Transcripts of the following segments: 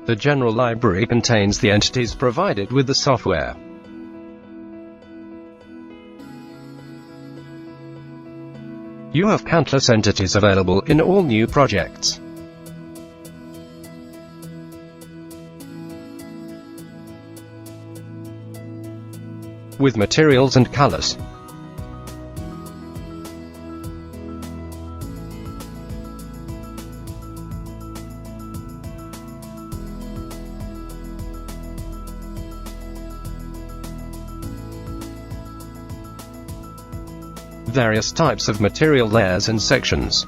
The general library contains the entities provided with the software. You have countless entities available in all new projects. With materials and colors. Various types of material layers and sections.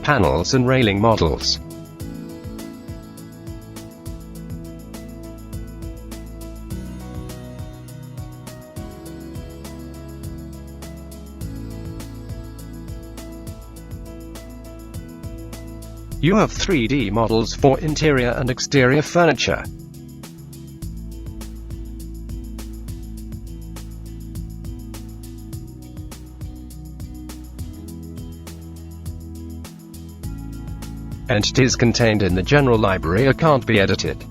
Panels and railing models. You have 3D models for interior and exterior furniture. Entities contained in the general library can't be edited.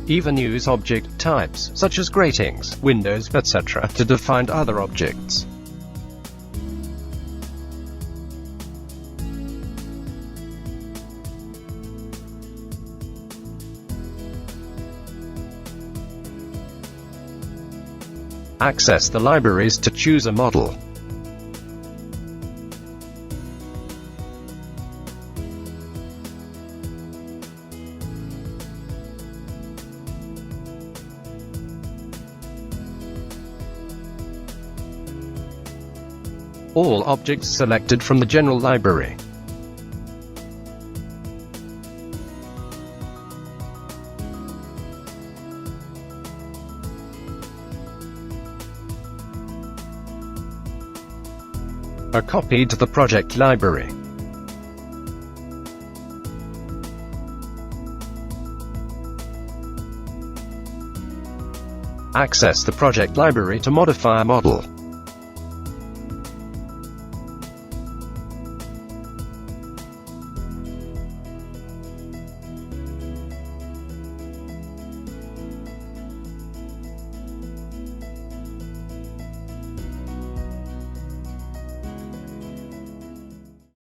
Even use object types, such as gratings, windows, etc., to define other objects. Access the libraries to choose a model. All objects selected from the general library. Are copied to the project library. Access the project library to modify a model.